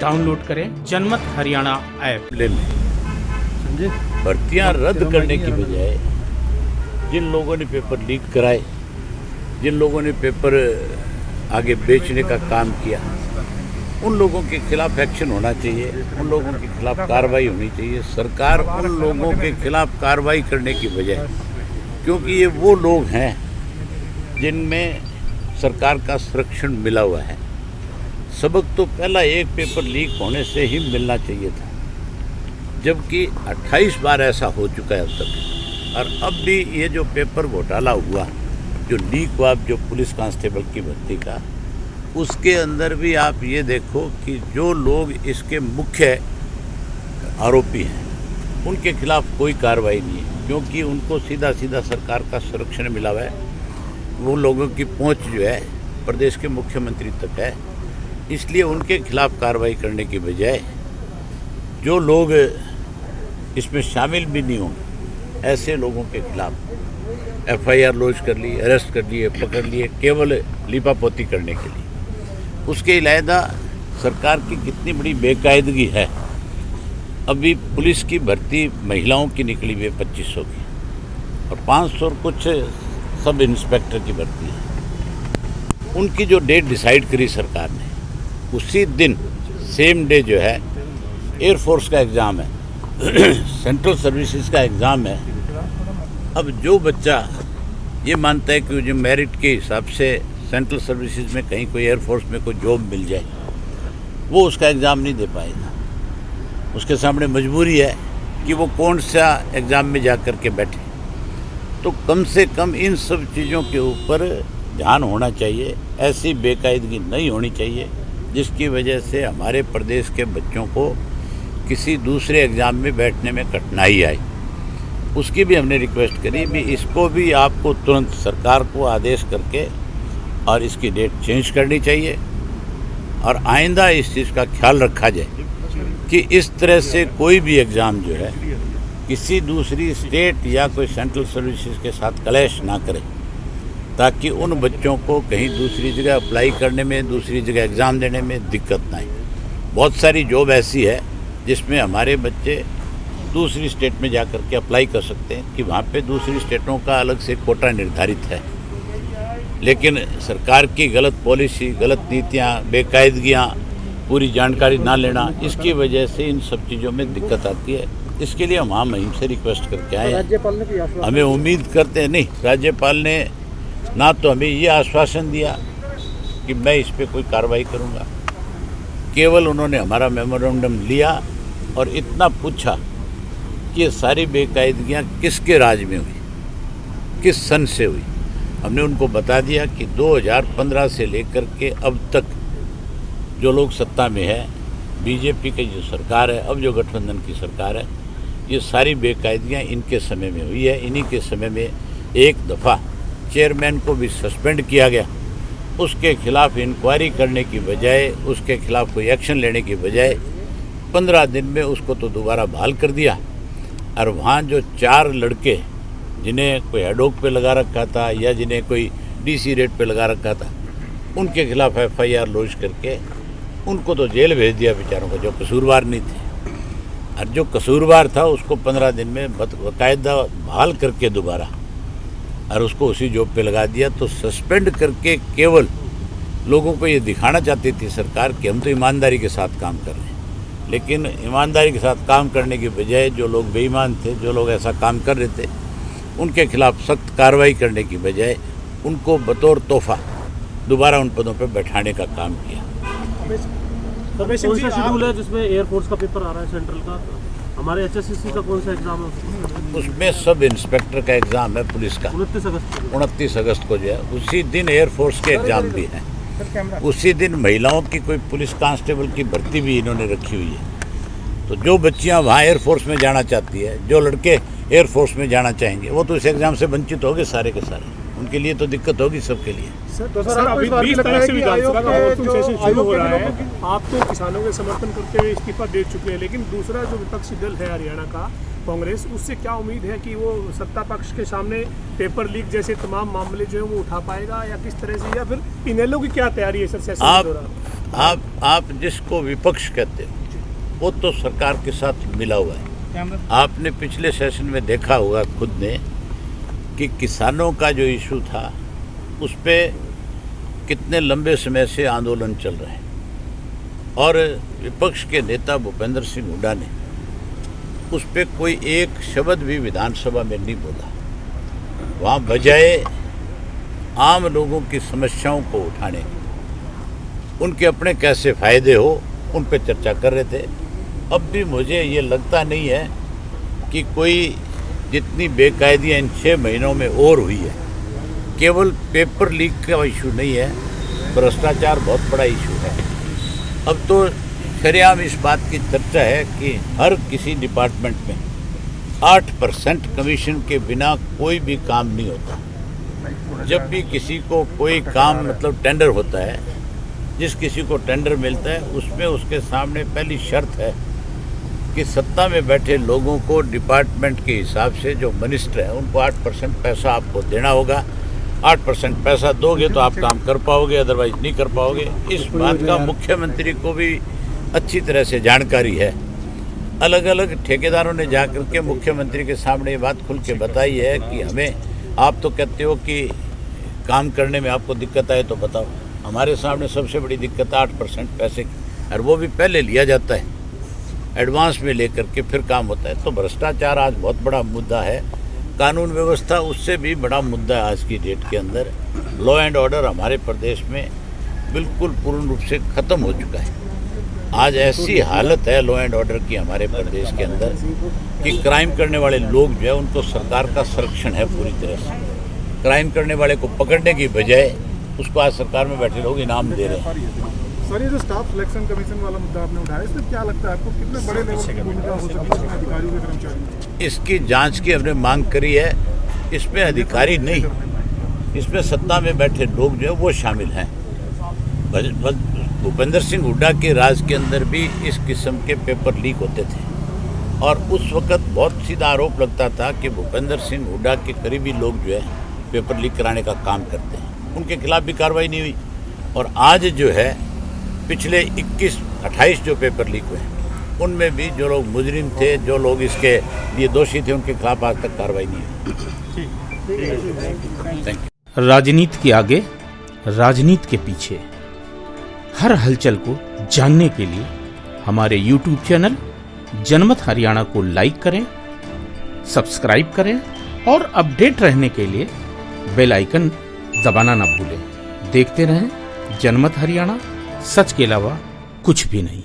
Download करें जनमत Haryana app. ले लें भर्तियां रद्द करने की बजाय जिन लोगों ने पेपर लीक कराए, जिन लोगों ने पेपर आगे बेचने का काम किया, उन लोगों के खिलाफ एक्शन होना चाहिए, उन लोगों के खिलाफ कार्रवाई होनी चाहिए। सरकार उन लोगों के खिलाफ कार्रवाई करने की बजाय, क्योंकि ये वो लोग हैं जिनमें सरकार का संरक्षण मिला हुआ है। सबक तो पहला एक पेपर लीक होने से ही मिलना चाहिए था, जबकि 28 बार ऐसा हो चुका है अब तक। और अब भी ये जो पेपर घोटाला हुआ, जो लीक हुआ जो पुलिस कांस्टेबल की भर्ती का, उसके अंदर भी आप ये देखो कि जो लोग इसके मुख्य आरोपी हैं उनके खिलाफ कोई कार्रवाई नहीं है, क्योंकि उनको सीधा सीधा सरकार का संरक्षण मिला हुआ है। वो लोगों की पहुंच जो है प्रदेश के मुख्यमंत्री तक है, इसलिए उनके खिलाफ कार्रवाई करने की बजाय जो लोग इसमें शामिल भी नहीं होंगे ऐसे लोगों के खिलाफ एफआईआर लॉन्च कर ली, अरेस्ट कर लिए, पकड़ लिए, केवल लीपापोती करने के लिए। उसके अलावा सरकार की कितनी बड़ी बेकायदगी है। अभी पुलिस की भर्ती महिलाओं की निकली हुई 2500 की और 500 और कुछ सब इंस्पेक्टर की भर्ती है। उनकी जो डेट डिसाइड करी सरकार ने, उसी दिन सेम डे जो है एयरफोर्स का एग्ज़ाम है, सेंट्रल सर्विसेज का एग्ज़ाम है। अब जो बच्चा ये मानता है कि जो मेरिट के हिसाब से सेंट्रल सर्विसेज में कहीं कोई एयरफोर्स में कोई जॉब मिल जाए, वो उसका एग्ज़ाम नहीं दे पाएगा। उसके सामने मजबूरी है कि वो कौन सा एग्ज़ाम में जा कर के बैठे। तो कम से कम इन सब चीज़ों के ऊपर ध्यान होना चाहिए। ऐसी बेकायदगी नहीं होनी चाहिए जिसकी वजह से हमारे प्रदेश के बच्चों को किसी दूसरे एग्ज़ाम में बैठने में कठिनाई आए। उसकी भी हमने रिक्वेस्ट करी भी, इसको भी आपको तुरंत सरकार को आदेश करके और इसकी डेट चेंज करनी चाहिए और आइंदा इस चीज़ का ख्याल रखा जाए कि इस तरह से कोई भी एग्ज़ाम जो है किसी दूसरी स्टेट या कोई सेंट्रल सर्विसेज के साथ क्लैश ना करे, ताकि उन बच्चों को कहीं दूसरी जगह अप्लाई करने में, दूसरी जगह एग्ज़ाम देने में दिक्कत ना आए। बहुत सारी जॉब ऐसी है जिसमें हमारे बच्चे दूसरी स्टेट में जा कर के अप्लाई कर सकते हैं कि वहाँ पे दूसरी स्टेटों का अलग से कोटा निर्धारित है। लेकिन सरकार की गलत पॉलिसी, गलत नीतियाँ, बेकायदगियाँ, पूरी जानकारी ना लेना, इसकी वजह से इन सब चीज़ों में दिक्कत आती है। इसके लिए हम मुहिम से रिक्वेस्ट करके आए हैं। हमें उम्मीद करते हैं, नहीं, राज्यपाल ने ना तो हमें ये आश्वासन दिया कि मैं इस पर कोई कार्रवाई करूँगा, केवल उन्होंने हमारा मेमोरेंडम लिया और इतना पूछा कि ये सारी बेकायदगियाँ किसके राज में हुई, किस सन से हुई। हमने उनको बता दिया कि 2015 से लेकर के अब तक जो लोग सत्ता में है, बीजेपी की जो सरकार है, अब जो गठबंधन की सरकार है, ये सारी बेकायदगियाँ इनके समय में हुई है। इन्हीं के समय में एक दफ़ा चेयरमैन को भी सस्पेंड किया गया। उसके खिलाफ इंक्वायरी करने की बजाय, उसके खिलाफ कोई एक्शन लेने की बजाय 15 दिन में उसको तो दोबारा बहाल कर दिया। और वहाँ जो 4 लड़के जिन्हें कोई हेडोक पे लगा रखा था या जिन्हें कोई डीसी रेट पे लगा रखा था, उनके खिलाफ एफआईआर लॉन्च करके उनको तो जेल भेज दिया बेचारों को, जो कसूरवार नहीं थे। और जो कसूरवार था उसको 15 दिन में बाकायदा बहाल करके दोबारा और उसको उसी जॉब पे लगा दिया। तो सस्पेंड करके केवल लोगों को ये दिखाना चाहती थी सरकार कि हम तो ईमानदारी के साथ काम कर रहे हैं, लेकिन ईमानदारी के साथ काम करने की बजाय जो लोग बेईमान थे, जो लोग ऐसा काम कर रहे थे, उनके खिलाफ सख्त कार्रवाई करने की बजाय उनको बतौर तोहफा दोबारा उन पदों पर बैठाने का काम किया। कौन सा शेड्यूल है जिसमें एयरफोर्स का पेपर आ रहा है सेंट्रल का? हमारे एचएससीसी का कौन सा एग्जाम है? उसमें सब इंस्पेक्टर का एग्ज़ाम है पुलिस का 29 अगस्त को जो है। उसी दिन एयरफोर्स के एग्ज़ाम भी हैं। उसी दिन महिलाओं की कोई पुलिस कांस्टेबल की भर्ती भी इन्होंने रखी हुई है। तो जो बच्चियां वहाँ एयरफोर्स में जाना चाहती है, जो लड़के एयरफोर्स में जाना चाहेंगे, वो तो इस एग्ज़ाम से वंचित होंगे सारे के सारे। उनके लिए तो दिक्कत होगी सबके लिए। सर अभी 20 तारीख से विधानसभा का मॉनसून सेशन शुरू हो रहा है। आप तो किसानों के समर्थन करते हुए इस्तीफा दे चुके हैं, लेकिन दूसरा जो विपक्षी दल है हरियाणा का कांग्रेस, उससे क्या उम्मीद है कि वो सत्ता पक्ष के सामने पेपर लीक जैसे तमाम मामले जो है वो उठा पाएगा, या किस तरह से, या फिर इनेलो की क्या तैयारी है सर सेशन के दौरान? आप जिसको विपक्ष कहते हो वो तो सरकार के साथ मिला हुआ है। आपने पिछले सेशन में देखा होगा खुद ने कि किसानों का जो इशू था उस पे कितने लंबे समय से आंदोलन चल रहे हैं और विपक्ष के नेता भूपेंद्र सिंह हुड्डा ने उस पे कोई एक शब्द भी विधानसभा में नहीं बोला। वहाँ बजाय आम लोगों की समस्याओं को उठाने, उनके अपने कैसे फायदे हो उन पे चर्चा कर रहे थे। अब भी मुझे ये लगता नहीं है कि कोई जितनी बेकायदियाँ इन 6 महीनों में और हुई है, केवल पेपर लीक का इशू नहीं है, भ्रष्टाचार बहुत बड़ा इशू है। अब तो सरेआम इस बात की चर्चा है कि हर किसी डिपार्टमेंट में 8% कमीशन के बिना कोई भी काम नहीं होता। जब भी किसी को कोई काम मतलब टेंडर होता है, जिस किसी को टेंडर मिलता है उसमें उसके सामने पहली शर्त है कि सत्ता में बैठे लोगों को डिपार्टमेंट के हिसाब से जो मिनिस्टर है उनको 8% पैसा आपको देना होगा। 8% पैसा दोगे तो आप काम कर पाओगे, अदरवाइज नहीं कर पाओगे। इस बात का मुख्यमंत्री को भी अच्छी तरह से जानकारी है। अलग अलग ठेकेदारों ने जाकर के मुख्यमंत्री के सामने ये बात खुल के बताई है कि हमें, आप तो कहते हो कि काम करने में आपको दिक्कत आए तो बताओ। हमारे सामने सबसे बड़ी दिक्कत 8% पैसे की, और वो भी पहले लिया जाता है, एडवांस में लेकर के फिर काम होता है। तो भ्रष्टाचार आज बहुत बड़ा मुद्दा है। कानून व्यवस्था उससे भी बड़ा मुद्दा है आज की डेट के अंदर। लॉ एंड ऑर्डर हमारे प्रदेश में बिल्कुल पूर्ण रूप से ख़त्म हो चुका है। आज ऐसी हालत है लॉ एंड ऑर्डर की हमारे प्रदेश के अंदर कि क्राइम करने वाले लोग जो है उनको सरकार का संरक्षण है पूरी तरह से। क्राइम करने वाले को पकड़ने की बजाय उसको आज सरकार में बैठे लोग इनाम दे रहे हैं। सर, ये जो स्टाफ सिलेक्शन कमीशन वाला मुद्दा आपने उठाया, इसमें क्या लगता है आपको, कितने बड़े लेवल की भूमिका हो सकती है अधिकारियों के कर्मचारियों? इसकी जांच की हमने मांग करी है। इसमें अधिकारी नहीं, इसमें सत्ता में बैठे लोग जो है वो शामिल हैं। भूपेंद्र सिंह हुड्डा के राज के अंदर भी इस किस्म के पेपर लीक होते थे और उस वक्त बहुत सीधा आरोप लगता था कि भूपेंद्र सिंह हुड्डा के करीबी लोग जो है पेपर लीक कराने का काम करते हैं। उनके खिलाफ भी कार्रवाई नहीं हुई। और आज जो है पिछले 21-28 जो पेपर लीक हुए हैं उनमें भी जो लोग मुजरिम थे, जो लोग इसके लिए दोषी थे, उनके खिलाफ आज तक कार्रवाई नहीं हुई। Thank you. राजनीति के आगे, राजनीति के पीछे, हर हलचल को जानने के लिए हमारे YouTube चैनल जनमत हरियाणा को लाइक करें, सब्सक्राइब करें और अपडेट रहने के लिए बेल आइकन दबाना ना भूलें। देखते रहें जनमत हरियाणा, सच के अलावा कुछ भी नहीं।